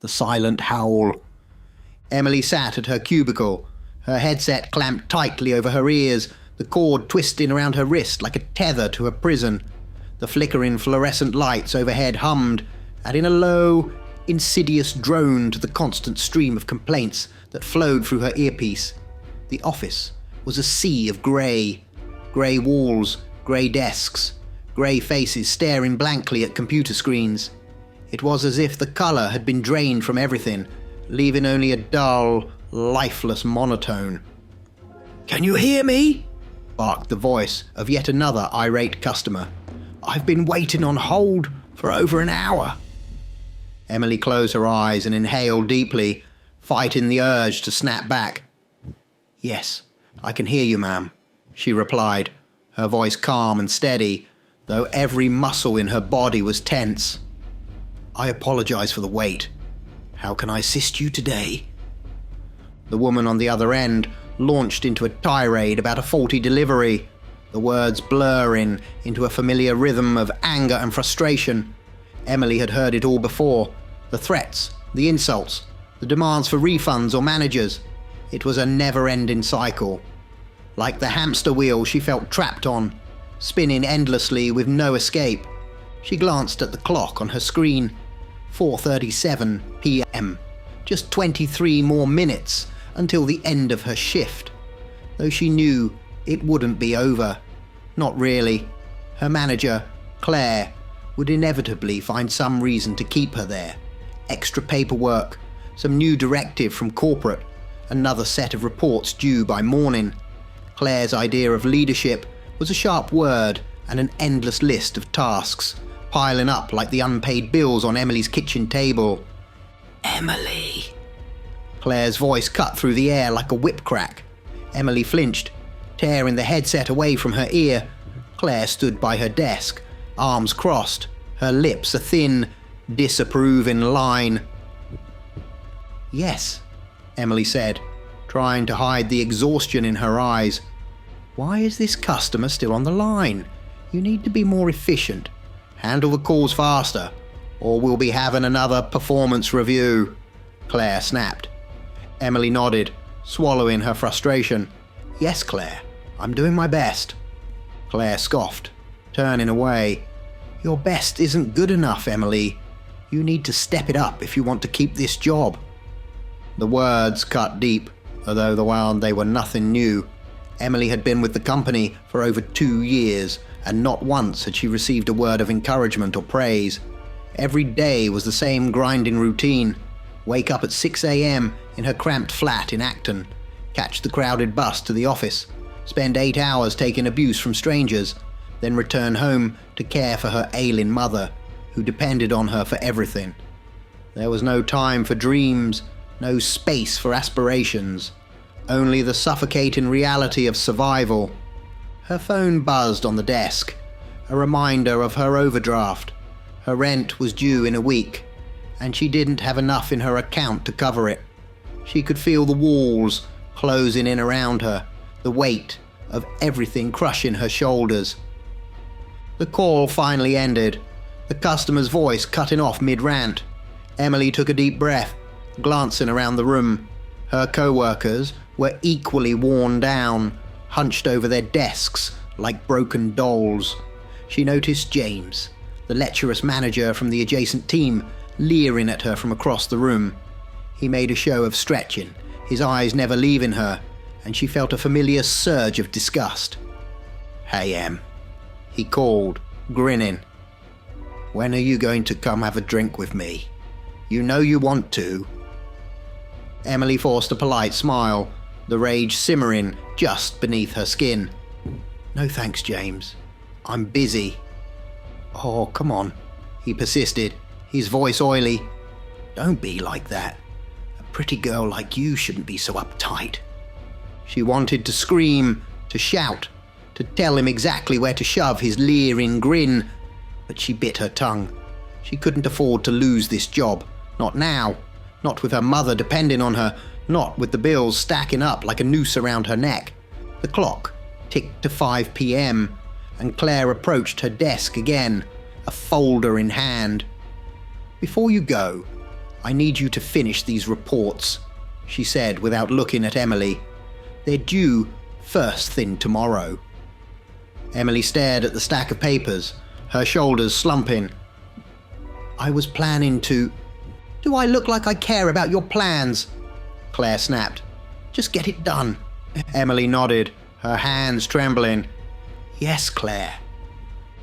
The silent howl. Emily sat at her cubicle, her headset clamped tightly over her ears, the cord twisting around her wrist like a tether to her prison. The flickering fluorescent lights overhead hummed, adding a low, insidious drone to the constant stream of complaints that flowed through her earpiece. The office was a sea of grey. Grey walls, grey desks, grey faces staring blankly at computer screens. It was as if the colour had been drained from everything, leaving only a dull, lifeless monotone. "Can you hear me?" barked the voice of yet another irate customer. "I've been waiting on hold for over an hour." Emily closed her eyes and inhaled deeply, fighting the urge to snap back. "Yes, I can hear you, ma'am," she replied, her voice calm and steady, though every muscle in her body was tense. "I apologize for the wait. How can I assist you today?" The woman on the other end launched into a tirade about a faulty delivery, the words blurring into a familiar rhythm of anger and frustration. Emily had heard it all before. The threats, the insults, the demands for refunds or managers. It was a never-ending cycle. Like the hamster wheel she felt trapped on, spinning endlessly with no escape. She glanced at the clock on her screen. 4:37 p.m. Just 23 more minutes until the end of her shift. Though she knew it wouldn't be over. Not really. Her manager, Claire, would inevitably find some reason to keep her there. Extra paperwork, some new directive from corporate, another set of reports due by morning. Claire's idea of leadership was a sharp word and an endless list of tasks, piling up like the unpaid bills on Emily's kitchen table. "Emily." Claire's voice cut through the air like a whip crack. Emily flinched, tearing the headset away from her ear. Claire stood by her desk, arms crossed, her lips a thin, disapproving line. "Yes," Emily said, trying to hide the exhaustion in her eyes. "Why is this customer still on the line? You need to be more efficient. Handle the calls faster, or we'll be having another performance review," Claire snapped. Emily nodded, swallowing her frustration. "Yes, Claire, I'm doing my best." Claire scoffed, turning away. "Your best isn't good enough, Emily. You need to step it up if you want to keep this job." The words cut deep, although they were nothing new. Emily had been with the company for over 2 years, and not once had she received a word of encouragement or praise. Every day was the same grinding routine. Wake up at 6 a.m. in her cramped flat in Acton, catch the crowded bus to the office, spend 8 hours taking abuse from strangers, then return home to care for her ailing mother, who depended on her for everything. There was no time for dreams, no space for aspirations, only the suffocating reality of survival. Her phone buzzed on the desk, a reminder of her overdraft. Her rent was due in a week, and she didn't have enough in her account to cover it. She could feel the walls closing in around her, the weight of everything crushing her shoulders. The call finally ended, the customer's voice cutting off mid-rant. Emily took a deep breath, glancing around the room. Her co-workers were equally worn down, hunched over their desks like broken dolls. She noticed James, the lecherous manager from the adjacent team, leering at her from across the room. He made a show of stretching, his eyes never leaving her, and she felt a familiar surge of disgust. "Hey, Em," he called, grinning. "When are you going to come have a drink with me? You know you want to." Emily forced a polite smile, the rage simmering just beneath her skin. "No thanks, James. I'm busy." "Oh, come on," he persisted, his voice oily. "Don't be like that. A pretty girl like you shouldn't be so uptight." She wanted to scream, to shout, to tell him exactly where to shove his leering grin, but she bit her tongue. She couldn't afford to lose this job. Not now. Not with her mother depending on her. Not with the bills stacking up like a noose around her neck. The clock ticked to 5 p.m. and Claire approached her desk again, a folder in hand. "Before you go, I need you to finish these reports, she said without looking at Emily. They're due first thing tomorrow. Emily stared at the stack of papers, her shoulders slumping. I was planning to... Do I look like I care about your plans? Claire snapped. Just get it done. Emily nodded, her hands trembling. Yes, Claire.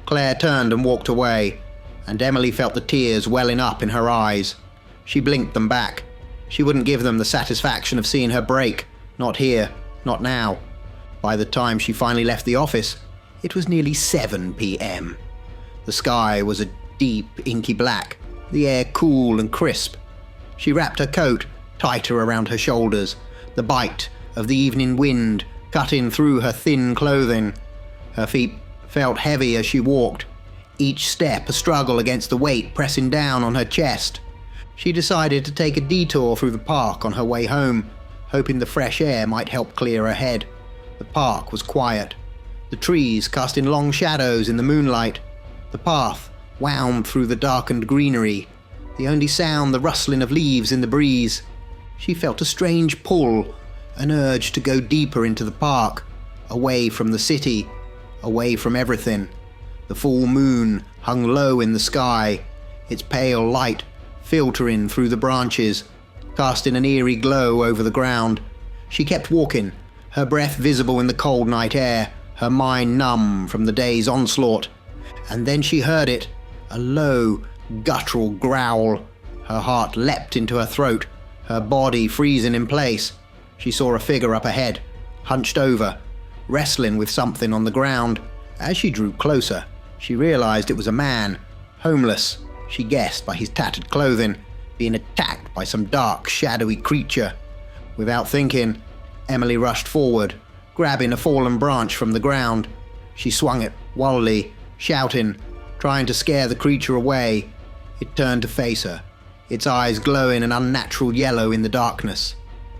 Claire turned and walked away, and Emily felt the tears welling up in her eyes. She blinked them back. She wouldn't give them the satisfaction of seeing her break. Not here, not now. By the time she finally left the office, it was nearly 7 p.m. The sky was a deep, inky black, the air cool and crisp. She wrapped her coat tighter around her shoulders, the bite of the evening wind cutting through her thin clothing. Her feet felt heavy as she walked, each step a struggle against the weight pressing down on her chest. She decided to take a detour through the park on her way home, hoping the fresh air might help clear her head. The park was quiet, the trees casting long shadows in the moonlight. The path wound through the darkened greenery, the only sound the rustling of leaves in the breeze. She felt a strange pull, an urge to go deeper into the park, away from the city, away from everything. The full moon hung low in the sky, its pale light filtering through the branches, casting an eerie glow over the ground. She kept walking, her breath visible in the cold night air, her mind numb from the day's onslaught. And then she heard it, a low, guttural growl. Her heart leapt into her throat, her body freezing in place. She saw a figure up ahead, hunched over, wrestling with something on the ground. As she drew closer, she realized it was a man, homeless, she guessed by his tattered clothing, being attacked by some dark, shadowy creature. Without thinking, Emily rushed forward, grabbing a fallen branch from the ground. She swung it wildly, shouting, trying to scare the creature away. It turned to face her, its eyes glowing an unnatural yellow in the darkness.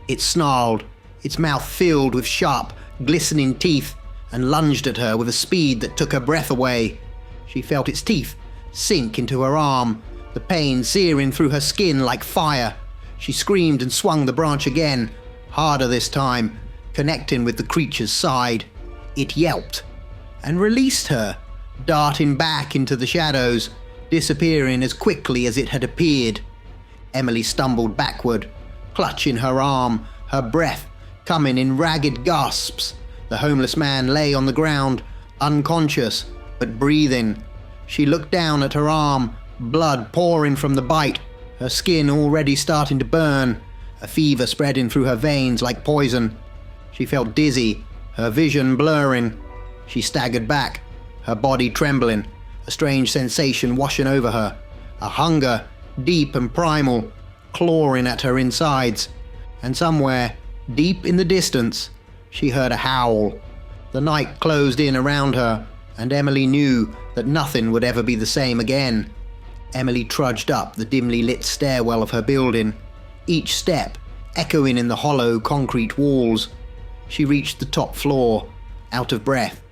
It snarled, its mouth filled with sharp, glistening teeth, and lunged at her with a speed that took her breath away. She felt its teeth sink into her arm, the pain searing through her skin like fire. She screamed and swung the branch again, harder this time, connecting with the creature's side. It yelped and released her, darting back into the shadows, disappearing as quickly as it had appeared. Emily stumbled backward, clutching her arm, her breath coming in ragged gasps. The homeless man lay on the ground, unconscious, but breathing. She looked down at her arm, blood pouring from the bite, her skin already starting to burn, a fever spreading through her veins like poison. She felt dizzy, her vision blurring. She staggered back, her body trembling, a strange sensation washing over her, a hunger, deep and primal, clawing at her insides. And somewhere, deep in the distance, she heard a howl. The night closed in around her, and Emily knew that nothing would ever be the same again. Emily trudged up the dimly lit stairwell of her building, each step echoing in the hollow concrete walls. She reached the top floor, out of breath,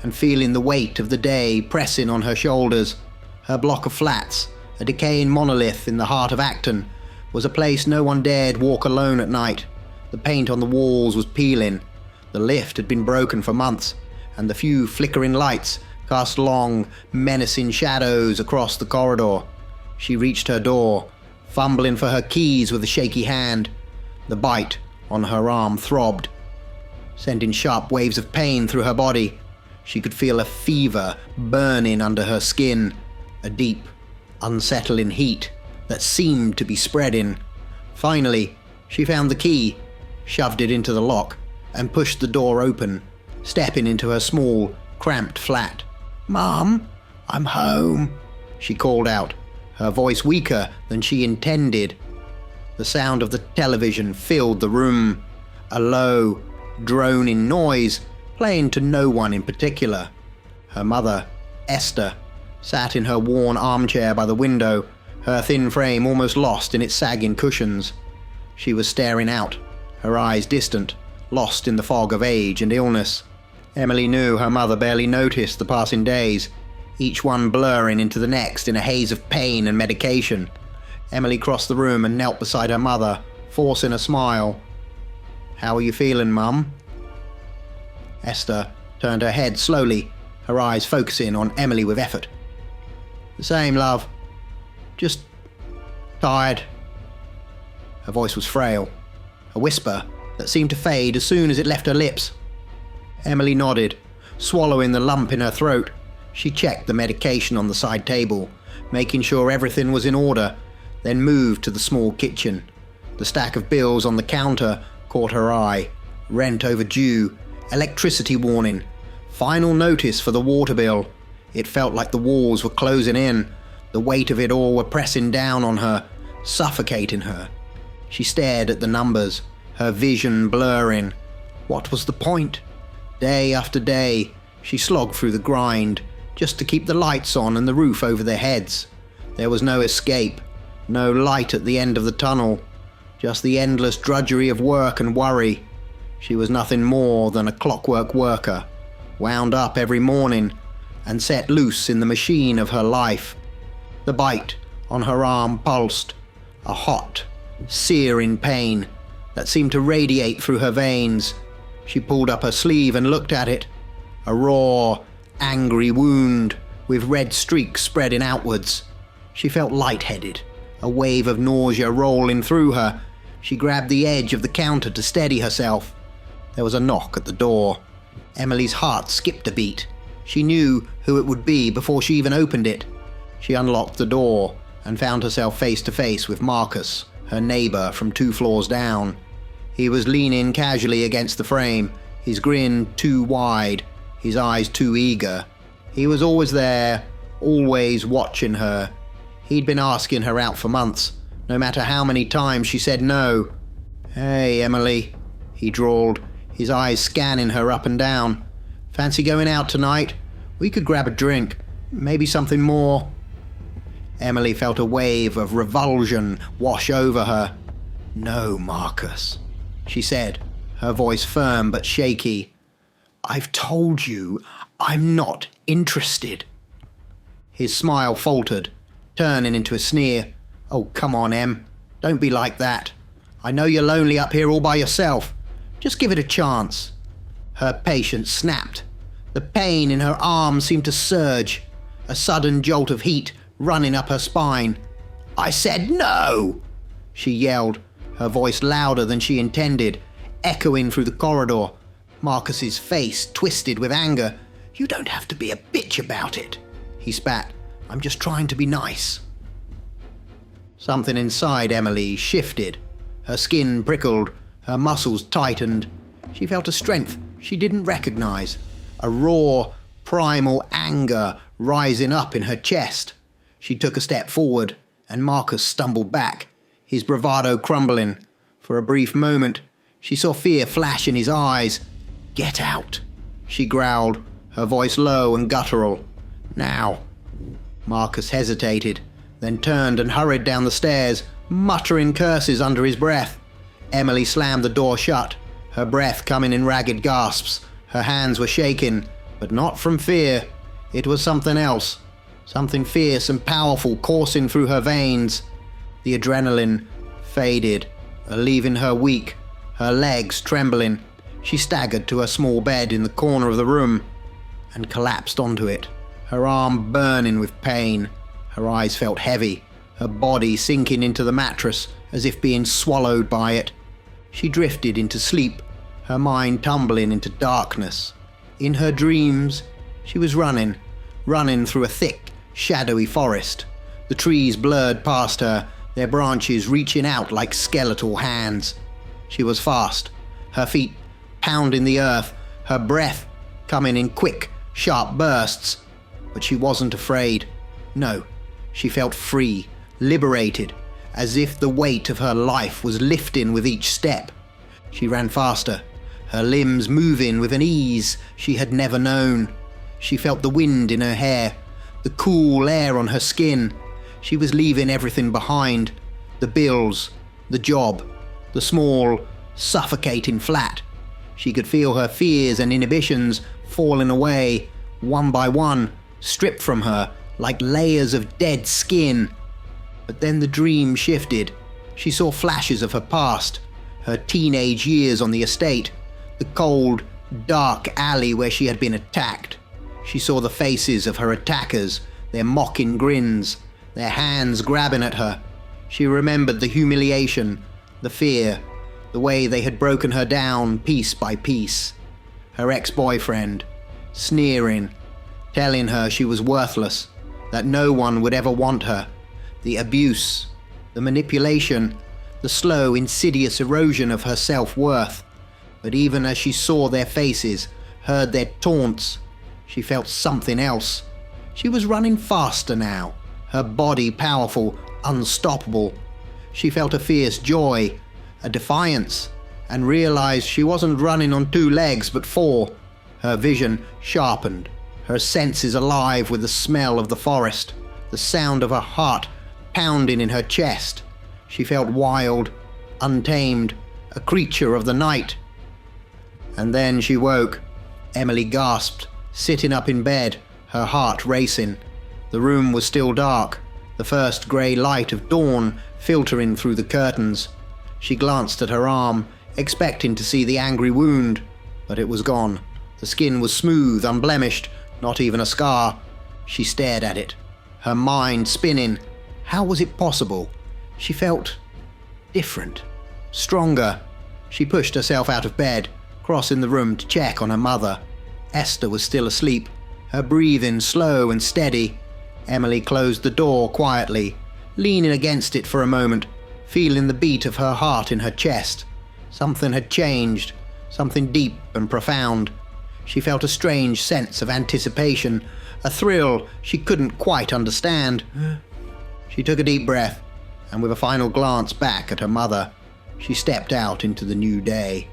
and feeling the weight of the day pressing on her shoulders. Her block of flats, a decaying monolith in the heart of Acton, was a place no one dared walk alone at night. The paint on the walls was peeling. The lift had been broken for months, and the few flickering lights cast long, menacing shadows across the corridor. She reached her door, fumbling for her keys with a shaky hand. The bite on her arm throbbed, sending sharp waves of pain through her body. She could feel a fever burning under her skin, a deep, unsettling heat that seemed to be spreading. Finally, she found the key, shoved it into the lock, and pushed the door open, stepping into her small, cramped flat. "Mom, I'm home," she called out, her voice weaker than she intended. The sound of the television filled the room, a low, droning noise playing to no one in particular. Her mother, Esther, sat in her worn armchair by the window, her thin frame almost lost in its sagging cushions. She was staring out, her eyes distant, lost in the fog of age and illness. Emily knew her mother barely noticed the passing days, each one blurring into the next in a haze of pain and medication. Emily crossed the room and knelt beside her mother, forcing a smile. "How are you feeling, Mum?" Esther turned her head slowly, her eyes focusing on Emily with effort. "The same, love. Just tired." Her voice was frail, a whisper that seemed to fade as soon as it left her lips. Emily nodded, swallowing the lump in her throat. She checked the medication on the side table, making sure everything was in order, then moved to the small kitchen. The stack of bills on the counter caught her eye. Rent overdue, electricity warning, final notice for the water bill. It felt like the walls were closing in. The weight of it all were pressing down on her, suffocating her. She stared at the numbers, her vision blurring. What was the point? Day after day, she slogged through the grind, just to keep the lights on and the roof over their heads. There was no escape, no light at the end of the tunnel, just the endless drudgery of work and worry. She was nothing more than a clockwork worker, wound up every morning and set loose in the machine of her life. The bite on her arm pulsed, a hot, searing pain that seemed to radiate through her veins. She pulled up her sleeve and looked at it. A raw, angry wound with red streaks spreading outwards. She felt lightheaded, a wave of nausea rolling through her. She grabbed the edge of the counter to steady herself. There was a knock at the door. Emily's heart skipped a beat. She knew who it would be before she even opened it. She unlocked the door and found herself face to face with Marcus, her neighbor from 2 floors down. He was leaning casually against the frame, his grin too wide, his eyes too eager. He was always there, always watching her. He'd been asking her out for months, no matter how many times she said no. "Hey, Emily," he drawled, his eyes scanning her up and down. "Fancy going out tonight? We could grab a drink, maybe something more." Emily felt a wave of revulsion wash over her. "No, Marcus," she said, her voice firm but shaky. "I've told you I'm not interested." His smile faltered, turning into a sneer. "Oh, come on, Em. Don't be like that. I know you're lonely up here all by yourself. Just give it a chance." Her patience snapped. The pain in her arm seemed to surge, a sudden jolt of heat running up her spine. "I said no!" she yelled, her voice louder than she intended, echoing through the corridor. Marcus's face twisted with anger. "You don't have to be a bitch about it," he spat. "I'm just trying to be nice." Something inside Emily shifted. Her skin prickled, her muscles tightened. She felt a strength she didn't recognize, a raw, primal anger rising up in her chest. She took a step forward, and Marcus stumbled back, his bravado crumbling. For a brief moment, she saw fear flash in his eyes. "Get out," she growled, her voice low and guttural. "Now." Marcus hesitated, then turned and hurried down the stairs, muttering curses under his breath. Emily slammed the door shut, her breath coming in ragged gasps. Her hands were shaking, but not from fear. It was something else, something fierce and powerful coursing through her veins. The adrenaline faded, leaving her weak, her legs trembling. She staggered to her small bed in the corner of the room and collapsed onto it, her arm burning with pain. Her eyes felt heavy, her body sinking into the mattress as if being swallowed by it. She drifted into sleep, her mind tumbling into darkness. In her dreams, she was running through a thick, shadowy forest. The trees blurred past her, their branches reaching out like skeletal hands. She was fast, her feet pounding the earth, her breath coming in quick, sharp bursts. But she wasn't afraid. No, she felt free, liberated, as if the weight of her life was lifting with each step. She ran faster, her limbs moving with an ease she had never known. She felt the wind in her hair, the cool air on her skin. She was leaving everything behind. The bills, the job, the small, suffocating flat. She could feel her fears and inhibitions falling away, one by one, stripped from her like layers of dead skin. But then the dream shifted. She saw flashes of her past, her teenage years on the estate, the cold, dark alley where she had been attacked. She saw the faces of her attackers, their mocking grins, their hands grabbing at her. She remembered the humiliation, the fear, the way they had broken her down piece by piece. Her ex-boyfriend, sneering, telling her she was worthless, that no one would ever want her. The abuse, the manipulation, the slow, insidious erosion of her self-worth. But even as she saw their faces, heard their taunts, she felt something else. She was running faster now, her body powerful, unstoppable. She felt a fierce joy, a defiance, and realized she wasn't running on 2 legs but 4. Her vision sharpened, her senses alive with the smell of the forest, the sound of her heart pounding in her chest. She felt wild, untamed, a creature of the night. And then she woke. Emily gasped, sitting up in bed, her heart racing. The room was still dark, the first grey light of dawn filtering through the curtains. She glanced at her arm, expecting to see the angry wound, but it was gone. The skin was smooth, unblemished, not even a scar. She stared at it, her mind spinning. How was it possible? She felt different, stronger. She pushed herself out of bed, crossing the room to check on her mother. Esther was still asleep, her breathing slow and steady. Emily closed the door quietly, leaning against it for a moment, feeling the beat of her heart in her chest. Something had changed, something deep and profound. She felt a strange sense of anticipation, a thrill she couldn't quite understand. She took a deep breath, and with a final glance back at her mother, she stepped out into the new day.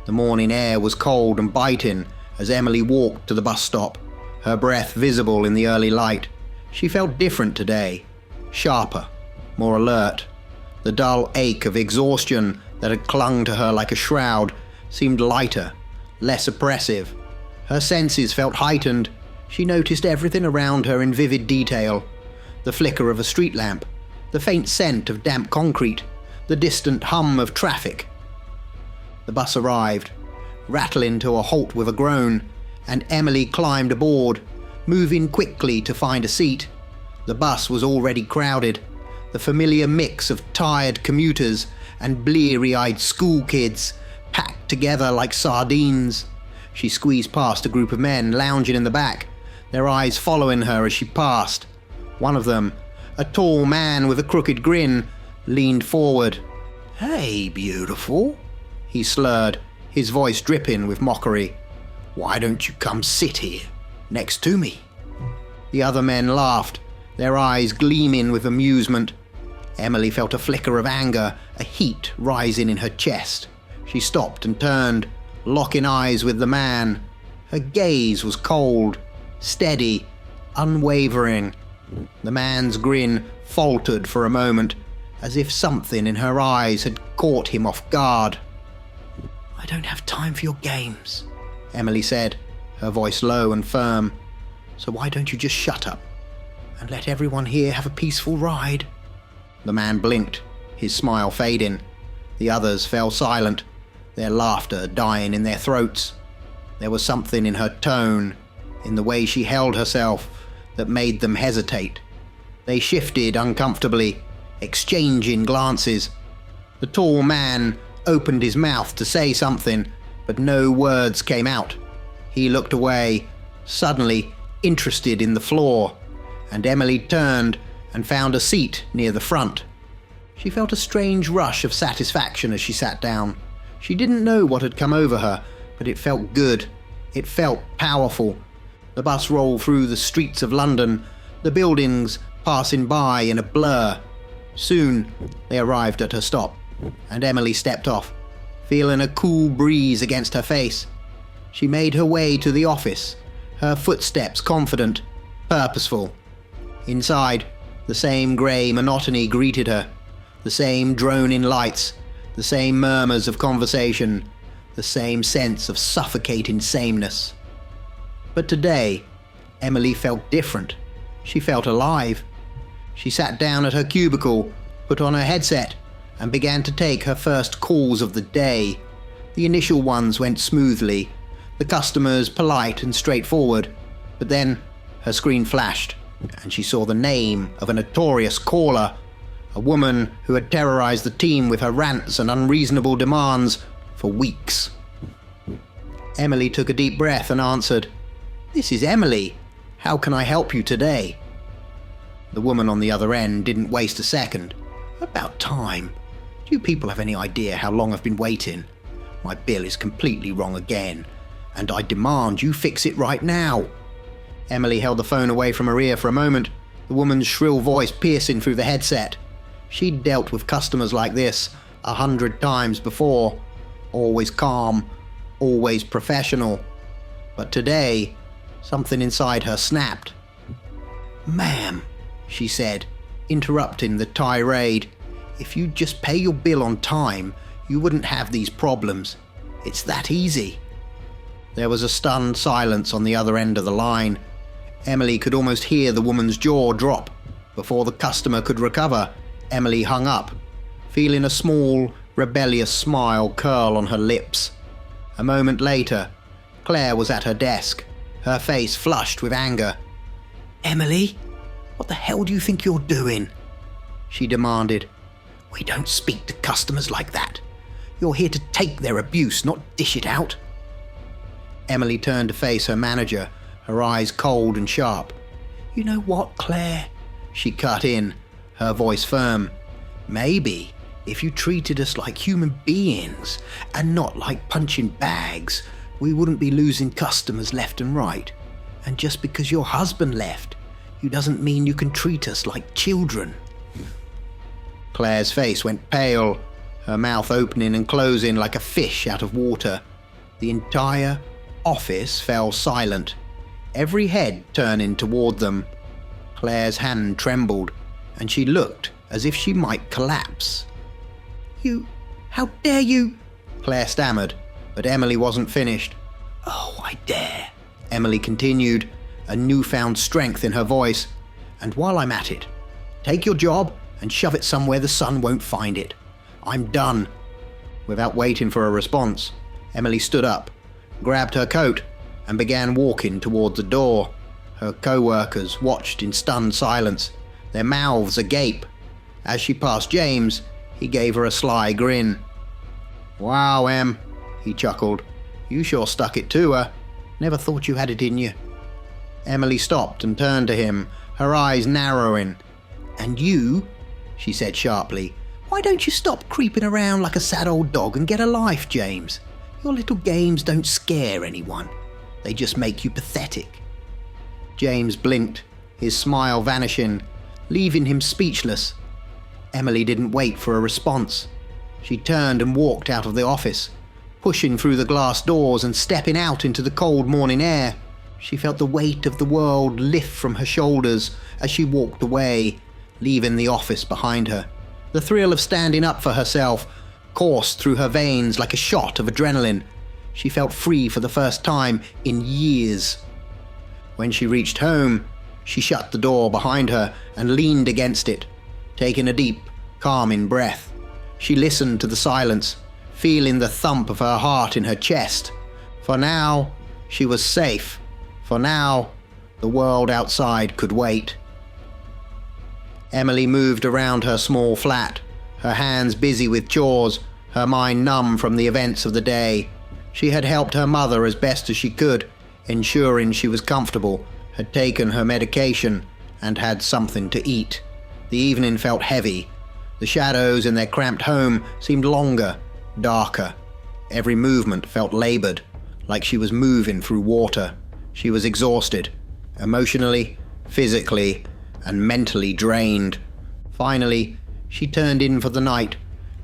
The morning air was cold and biting as Emily walked to the bus stop, her breath visible in the early light. She felt different today, sharper, more alert. The dull ache of exhaustion that had clung to her like a shroud seemed lighter, less oppressive. Her senses felt heightened. She noticed everything around her in vivid detail. The flicker of a street lamp, the faint scent of damp concrete, the distant hum of traffic. The bus arrived, rattling to a halt with a groan, and Emily climbed aboard, moving quickly to find a seat. The bus was already crowded, the familiar mix of tired commuters and bleary-eyed school kids, packed together like sardines. She squeezed past a group of men lounging in the back, their eyes following her as she passed. One of them, a tall man with a crooked grin, leaned forward. "Hey, beautiful," he slurred, his voice dripping with mockery. "Why don't you come sit here, next to me?" The other men laughed, their eyes gleaming with amusement. Emily felt a flicker of anger, a heat rising in her chest. She stopped and turned, locking eyes with the man. Her gaze was cold, steady, unwavering. The man's grin faltered for a moment, as if something in her eyes had caught him off guard. "I don't have time for your games," Emily said, her voice low and firm. "So why don't you just shut up and let everyone here have a peaceful ride?" The man blinked, his smile fading. The others fell silent, their laughter dying in their throats. There was something in her tone, in the way she held herself, that made them hesitate. They shifted uncomfortably, exchanging glances. The tall man opened his mouth to say something, but no words came out. He looked away, suddenly interested in the floor, and Emily turned and found a seat near the front. She felt a strange rush of satisfaction as she sat down. She didn't know what had come over her, but it felt good. It felt powerful. The bus rolled through the streets of London, the buildings passing by in a blur. Soon they arrived at her stop, and Emily stepped off, feeling a cool breeze against her face. She made her way to the office, her footsteps confident, purposeful. Inside, the same grey monotony greeted her, the same droning lights, the same murmurs of conversation, the same sense of suffocating sameness. But today, Emily felt different. She felt alive. She sat down at her cubicle, put on her headset, and began to take her first calls of the day. The initial ones went smoothly, the customers polite and straightforward, but then her screen flashed, and she saw the name of a notorious caller, a woman who had terrorized the team with her rants and unreasonable demands for weeks. Emily took a deep breath and answered, "This is Emily. How can I help you today?" The woman on the other end didn't waste a second. "About time. Do you people have any idea how long I've been waiting? My bill is completely wrong again, and I demand you fix it right now." Emily held the phone away from her ear for a moment, the woman's shrill voice piercing through the headset. She'd dealt with customers like this 100 times before, always calm, always professional. But today, something inside her snapped. "Ma'am," she said, interrupting the tirade, "if you'd just pay your bill on time, you wouldn't have these problems. It's that easy." There was a stunned silence on the other end of the line. Emily could almost hear the woman's jaw drop. Before the customer could recover, Emily hung up, feeling a small, rebellious smile curl on her lips. A moment later, Claire was at her desk, her face flushed with anger. "Emily, what the hell do you think you're doing?" she demanded. "We don't speak to customers like that. You're here to take their abuse, not dish it out." Emily turned to face her manager, her eyes cold and sharp. "You know what, Claire?" she cut in, her voice firm. "Maybe if you treated us like human beings and not like punching bags, we wouldn't be losing customers left and right. And just because your husband left, you doesn't mean you can treat us like children." Claire's face went pale, her mouth opening and closing like a fish out of water. The entire office fell silent, every head turning toward them. Claire's hand trembled, and she looked as if she might collapse. How dare you?" Claire stammered, but Emily wasn't finished. "Oh, I dare," Emily continued, a newfound strength in her voice. "And while I'm at it, take your job and shove it somewhere the sun won't find it. I'm done." Without waiting for a response, Emily stood up, grabbed her coat, and began walking toward the door. Her co-workers watched in stunned silence, their mouths agape. As she passed James, he gave her a sly grin. "Wow, Em," he chuckled. "You sure stuck it to her. Never thought you had it in you." Emily stopped and turned to him, her eyes narrowing. "And you," she said sharply, "why don't you stop creeping around like a sad old dog and get a life, James? Your little games don't scare anyone. They just make you pathetic." James blinked, his smile vanishing, leaving him speechless. Emily didn't wait for a response. She turned and walked out of the office, pushing through the glass doors and stepping out into the cold morning air. She felt the weight of the world lift from her shoulders as she walked away, leaving the office behind her. The thrill of standing up for herself coursed through her veins like a shot of adrenaline. She felt free for the first time in years. When she reached home, she shut the door behind her and leaned against it, taking a deep, calming breath. She listened to the silence, feeling the thump of her heart in her chest. For now, she was safe. For now, the world outside could wait. Emily moved around her small flat, her hands busy with chores, her mind numb from the events of the day. She had helped her mother as best as she could, ensuring she was comfortable, had taken her medication, and had something to eat. The evening felt heavy. The shadows in their cramped home seemed longer, darker. Every movement felt labored, like she was moving through water. She was exhausted, emotionally, physically, and mentally drained. Finally, she turned in for the night,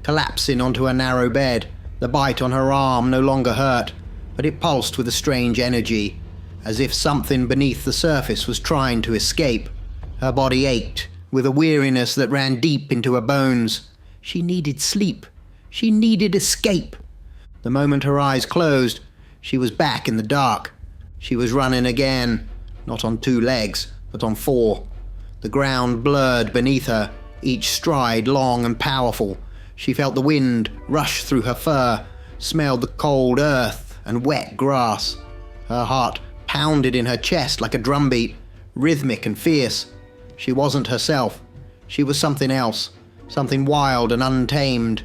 collapsing onto her narrow bed. The bite on her arm no longer hurt, but it pulsed with a strange energy, as if something beneath the surface was trying to escape. Her body ached, with a weariness that ran deep into her bones. She needed sleep. She needed escape. The moment her eyes closed, she was back in the dark. She was running again, not on two legs, but on 4. The ground blurred beneath her, each stride long and powerful. She felt the wind rush through her fur, smelled the cold earth and wet grass. Her heart pounded in her chest like a drumbeat, rhythmic and fierce. She wasn't herself. She was something else, something wild and untamed.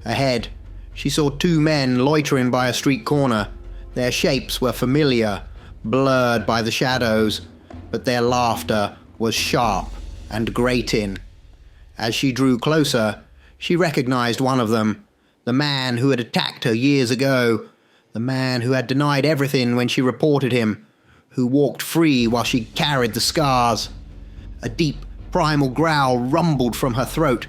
Ahead, she saw 2 men loitering by a street corner. Their shapes were familiar, blurred by the shadows, but their laughter was sharp and grating. As she drew closer, she recognized one of them, the man who had attacked her years ago, the man who had denied everything when she reported him, who walked free while she carried the scars. A deep, primal growl rumbled from her throat,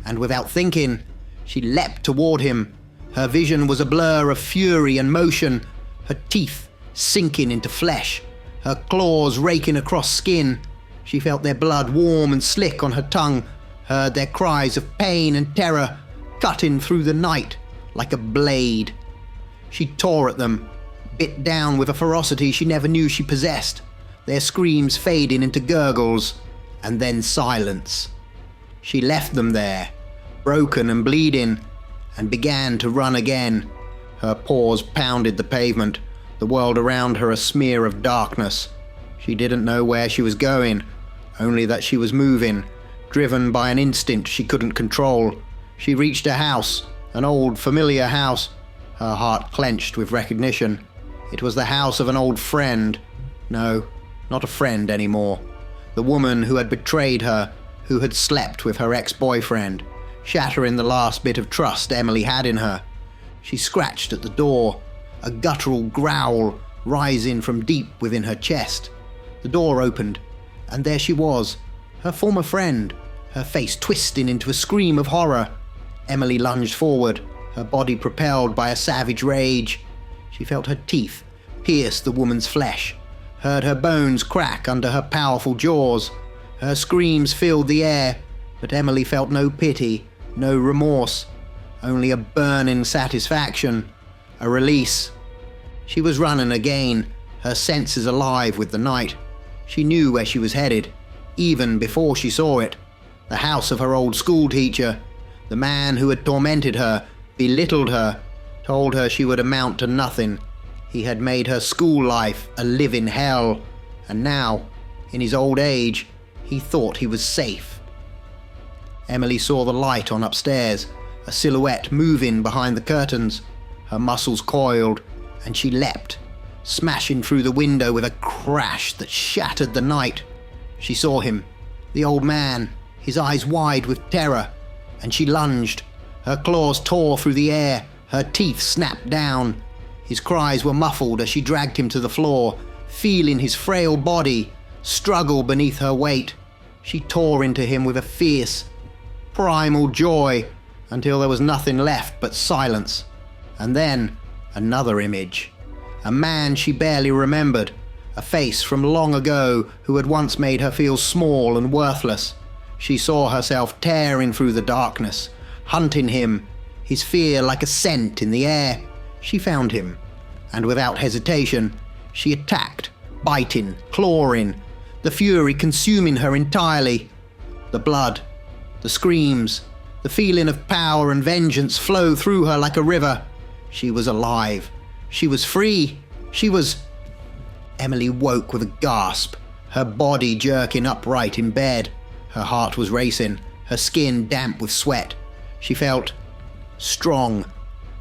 and without thinking, she leapt toward him. Her vision was a blur of fury and motion, her teeth sinking into flesh, her claws raking across skin. She felt their blood warm and slick on her tongue, heard their cries of pain and terror cutting through the night like a blade. She tore at them, bit down with a ferocity she never knew she possessed, their screams fading into gurgles, and then silence. She left them there, broken and bleeding, and began to run again. Her paws pounded the pavement, the world around her a smear of darkness. She didn't know where she was going, only that she was moving, driven by an instinct she couldn't control. She reached a house, an old familiar house. Her heart clenched with recognition. It was the house of an old friend. No, not a friend anymore. The woman who had betrayed her, who had slept with her ex-boyfriend, shattering the last bit of trust Emily had in her. She scratched at the door, a guttural growl rising from deep within her chest. The door opened, and there she was, her former friend, her face twisting into a scream of horror. Emily lunged forward, her body propelled by a savage rage. She felt her teeth pierce the woman's flesh, heard her bones crack under her powerful jaws. Her screams filled the air, but Emily felt no pity, no remorse, only a burning satisfaction, a release. She was running again, her senses alive with the night. She knew where she was headed, even before she saw it. The house of her old school teacher, the man who had tormented her, belittled her, told her she would amount to nothing. He had made her school life a living hell, and now, in his old age, he thought he was safe. Emily saw the light on upstairs, a silhouette moving behind the curtains. Her muscles coiled, and she leapt, smashing through the window with a crash that shattered the night. She saw him, the old man, his eyes wide with terror, and she lunged. Her claws tore through the air, her teeth snapped down. His cries were muffled as she dragged him to the floor, feeling his frail body struggle beneath her weight. She tore into him with a fierce, primal joy until there was nothing left but silence. And then another image. A man she barely remembered, a face from long ago who had once made her feel small and worthless. She saw herself tearing through the darkness, hunting him, his fear like a scent in the air. She found him, and without hesitation, she attacked, biting, clawing, the fury consuming her entirely. The blood, the screams, the feeling of power and vengeance flowed through her like a river. She was alive. She was free. She was... Emily woke with a gasp, her body jerking upright in bed. Her heart was racing, her skin damp with sweat. She felt strong,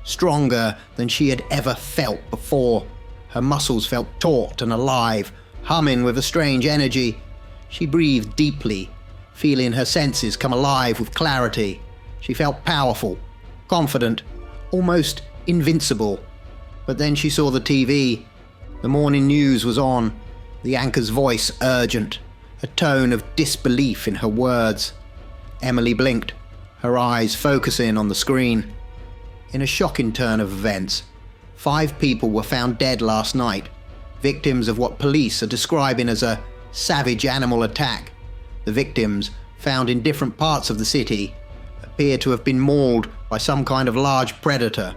stronger than she had ever felt before. Her muscles felt taut and alive, humming with a strange energy. She breathed deeply, feeling her senses come alive with clarity. She felt powerful, confident, almost invincible. But then she saw the TV. The morning news was on, the anchor's voice urgent, a tone of disbelief in her words. Emily blinked, her eyes focusing on the screen. In a shocking turn of events, 5 people were found dead last night, victims of what police are describing as a savage animal attack. The victims, found in different parts of the city, appear to have been mauled by some kind of large predator.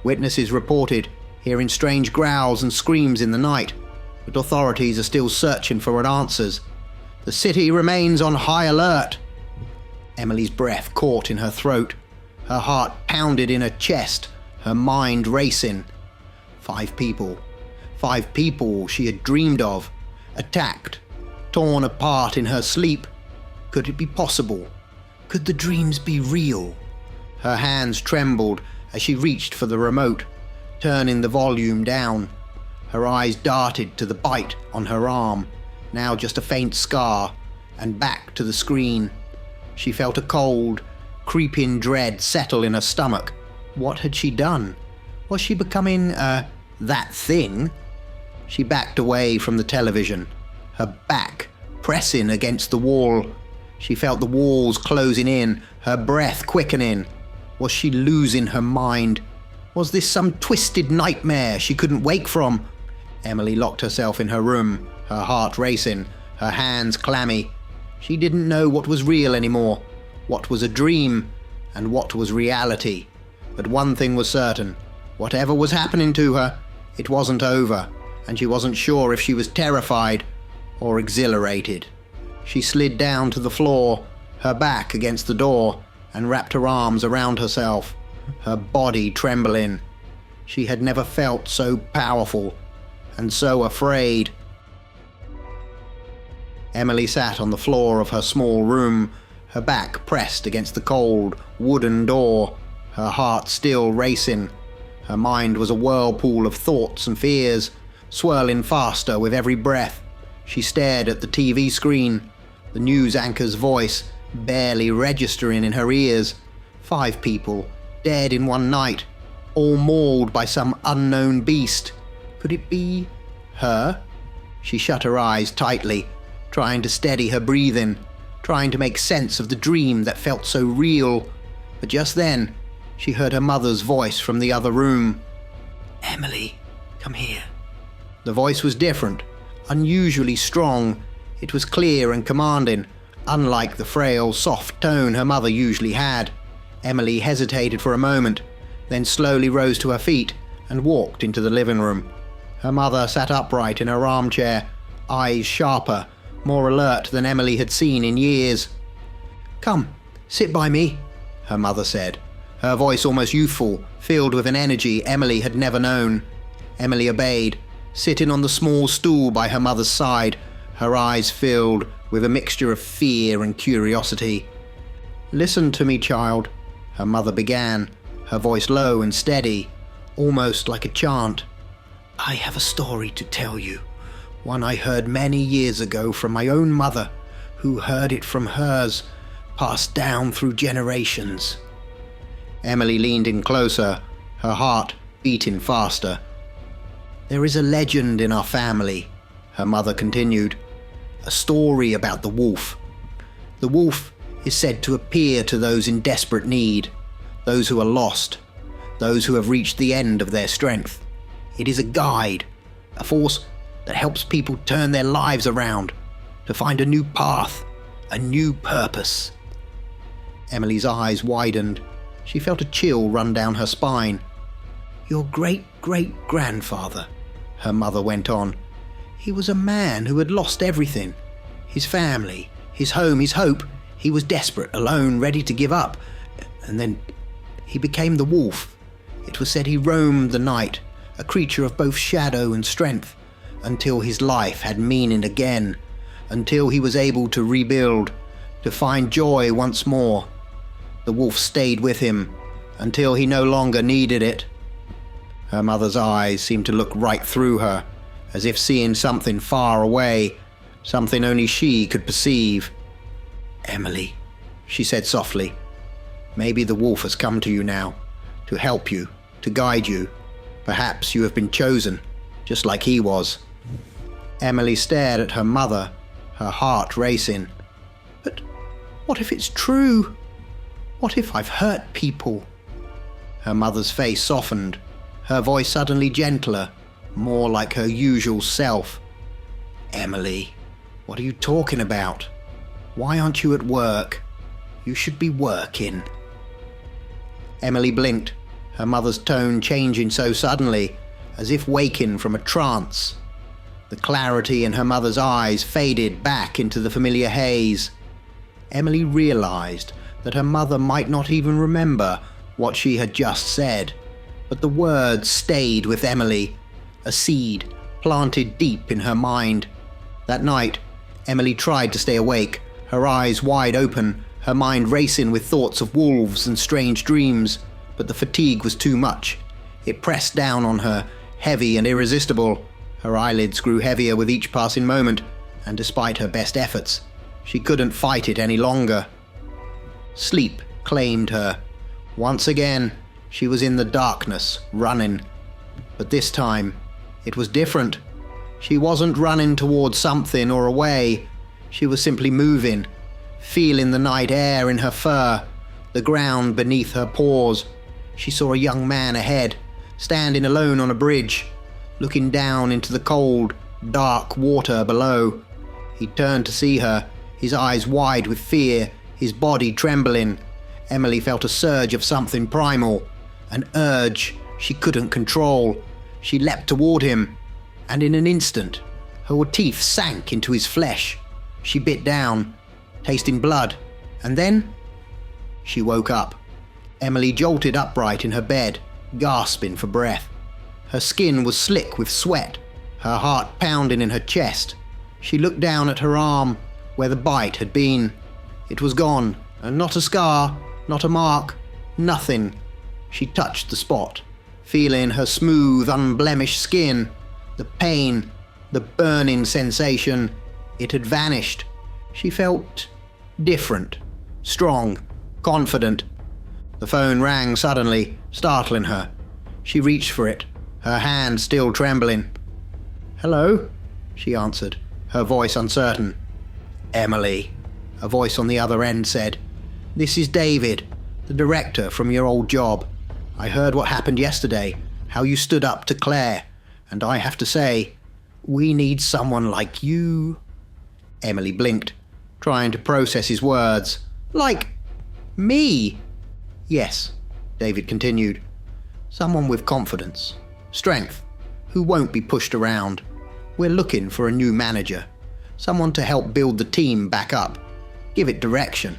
Witnesses reported hearing strange growls and screams in the night, but authorities are still searching for answers. The city remains on high alert. Emily's breath caught in her throat. Her heart pounded in her chest, her mind racing. 5 people. 5 people she had dreamed of. Attacked. Torn apart in her sleep. Could it be possible? Could the dreams be real? Her hands trembled as she reached for the remote, turning the volume down. Her eyes darted to the bite on her arm, now just a faint scar, and back to the screen. She felt a cold, creeping dread settle in her stomach. What had she done? Was she becoming, that thing? She backed away from the television, her back pressing against the wall. She felt the walls closing in, her breath quickening. Was she losing her mind? Was this some twisted nightmare she couldn't wake from? Emily locked herself in her room, her heart racing, her hands clammy. She didn't know what was real anymore, what was a dream, and what was reality. But one thing was certain. Whatever was happening to her, it wasn't over, and she wasn't sure if she was terrified or exhilarated. She slid down to the floor, her back against the door, and wrapped her arms around herself, her body trembling. She had never felt so powerful and so afraid. Emily sat on the floor of her small room, her back pressed against the cold, wooden door, her heart still racing. Her mind was a whirlpool of thoughts and fears, swirling faster with every breath. She stared at the TV screen, the news anchor's voice barely registering in her ears. 5 people, dead in one night, all mauled by some unknown beast. Could it be her? She shut her eyes tightly, trying to steady her breathing, trying to make sense of the dream that felt so real. But just then, she heard her mother's voice from the other room. "Emily, come here." The voice was different, unusually strong. It was clear and commanding, unlike the frail, soft tone her mother usually had. Emily hesitated for a moment, then slowly rose to her feet and walked into the living room. Her mother sat upright in her armchair, eyes sharper, more alert than Emily had seen in years. "Come, sit by me," her mother said, her voice almost youthful, filled with an energy Emily had never known. Emily obeyed, sitting on the small stool by her mother's side, her eyes filled with a mixture of fear and curiosity. "Listen to me, child," her mother began, her voice low and steady, almost like a chant. "I have a story to tell you, one I heard many years ago from my own mother, who heard it from hers, passed down through generations." Emily leaned in closer, her heart beating faster. "There is a legend in our family," her mother continued, "a story about the wolf. The wolf is said to appear to those in desperate need, those who are lost, those who have reached the end of their strength. It is a guide, a force that helps people turn their lives around, to find a new path, a new purpose." Emily's eyes widened. She felt a chill run down her spine. "Your great-great-grandfather," her mother went on, "he was a man who had lost everything. His family, his home, his hope. He was desperate, alone, ready to give up. And then he became the wolf. It was said he roamed the night, a creature of both shadow and strength, until his life had meaning again, until he was able to rebuild, to find joy once more. The wolf stayed with him until he no longer needed it." Her mother's eyes seemed to look right through her, as if seeing something far away, something only she could perceive. "Emily," she said softly, "maybe the wolf has come to you now, to help you, to guide you. Perhaps you have been chosen, just like he was." Emily stared at her mother, her heart racing. "But what if it's true? What if I've hurt people?" Her mother's face softened, her voice suddenly gentler, more like her usual self. "Emily, what are you talking about? Why aren't you at work? You should be working." Emily blinked, her mother's tone changing so suddenly, as if waking from a trance. The clarity in her mother's eyes faded back into the familiar haze. Emily realized that her mother might not even remember what she had just said, but the words stayed with Emily, a seed planted deep in her mind. That night, Emily tried to stay awake, her eyes wide open, her mind racing with thoughts of wolves and strange dreams, but the fatigue was too much. It pressed down on her, heavy and irresistible. Her eyelids grew heavier with each passing moment, and despite her best efforts, she couldn't fight it any longer. Sleep claimed her. Once again, she was in the darkness, running. But this time, it was different. She wasn't running towards something or away. She was simply moving, feeling the night air in her fur, the ground beneath her paws. She saw a young man ahead, standing alone on a bridge, looking down into the cold, dark water below. He turned to see her, his eyes wide with fear, his body trembling. Emily felt a surge of something primal, an urge she couldn't control. She leapt toward him, and in an instant, her teeth sank into his flesh. She bit down, tasting blood, and then she woke up. Emily jolted upright in her bed, gasping for breath. Her skin was slick with sweat, her heart pounding in her chest. She looked down at her arm, where the bite had been. It was gone, and not a scar, not a mark, nothing. She touched the spot, feeling her smooth, unblemished skin. The pain, the burning sensation, it had vanished. She felt different, strong, confident. The phone rang suddenly, startling her. She reached for it, her hand still trembling. "Hello?" she answered, her voice uncertain. "Emily," a voice on the other end said. "This is David, the director from your old job. I heard what happened yesterday, how you stood up to Claire, and I have to say, we need someone like you." Emily blinked, trying to process his words. "Like me?" "Yes," David continued. "Someone with confidence, strength, who won't be pushed around. We're looking for a new manager, someone to help build the team back up, give it direction.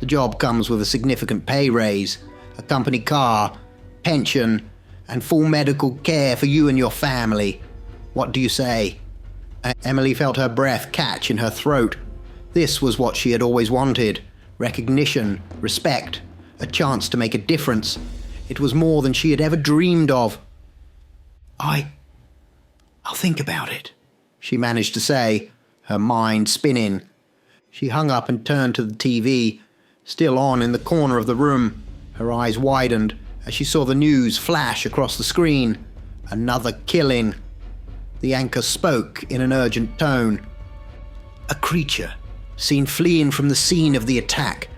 The job comes with a significant pay raise, a company car, pension, and full medical care for you and your family. What do you say?" Emily felt her breath catch in her throat. This was what she had always wanted: recognition, respect, a chance to make a difference. It was more than she had ever dreamed of. I'll think about it," she managed to say, her mind spinning. She hung up and turned to the TV, still on in the corner of the room. Her eyes widened as she saw the news flash across the screen. Another killing. The anchor spoke in an urgent tone. "A creature seen fleeing from the scene of the attack.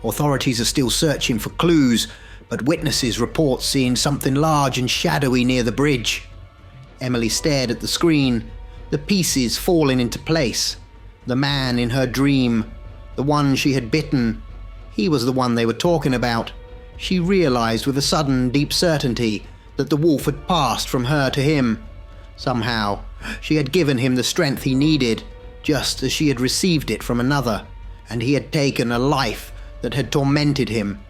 Authorities are still searching for clues, but witnesses report seeing something large and shadowy near the bridge." Emily stared at the screen, the pieces falling into place. The man in her dream, the one she had bitten, he was the one they were talking about. She realized with a sudden, deep certainty that the wolf had passed from her to him. Somehow, she had given him the strength he needed, just as she had received it from another, and he had taken a life that had tormented him.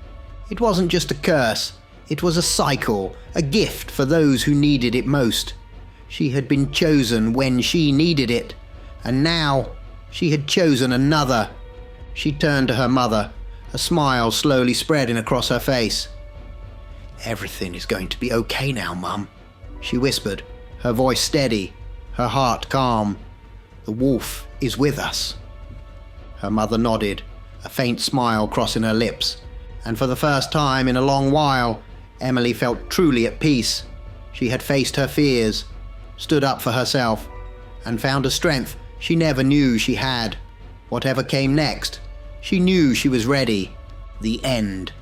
It wasn't just a curse, it was a cycle, a gift for those who needed it most. She had been chosen when she needed it, and now she had chosen another. She turned to her mother, a smile slowly spreading across her face. "Everything is going to be okay now, Mum," she whispered, her voice steady, her heart calm. "The wolf is with us." Her mother nodded, a faint smile crossing her lips, and for the first time in a long while, Emily felt truly at peace. She had faced her fears, stood up for herself, and found a strength she never knew she had. Whatever came next, she knew she was ready. The end.